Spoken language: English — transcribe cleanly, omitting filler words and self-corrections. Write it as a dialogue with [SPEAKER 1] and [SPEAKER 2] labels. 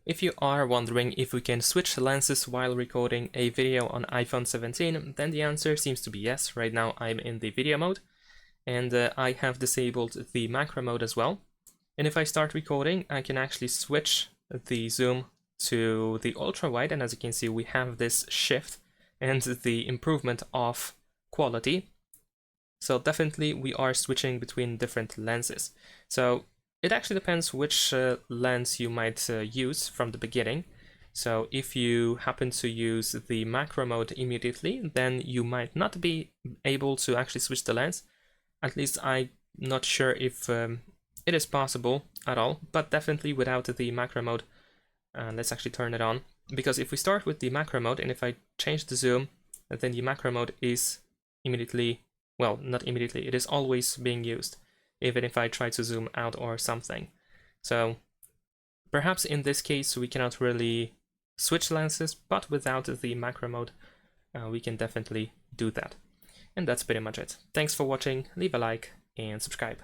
[SPEAKER 1] If you are wondering if we can switch lenses while recording a video on iPhone 17, then the answer seems to be yes. Right now I'm in the video mode, and I have disabled the macro mode as well. And if I start recording, I can actually switch the zoom to the ultra wide, and as you can see, we have this shift and the improvement of quality. So definitely we are switching between different lenses. So it actually depends which lens you might use from the beginning. So if you happen to use the macro mode immediately, then you might not be able to actually switch the lens. At least I'm not sure if it is possible at all, but definitely without the macro mode. Let's actually turn it on, because if we start with the macro mode and if I change the zoom, then the macro mode is immediately, well, not immediately, it is always being used, even if I try to zoom out or something. So perhaps in this case we cannot really switch lenses, but without the macro mode we can definitely do that. And that's pretty much it. Thanks for watching, leave a like and subscribe.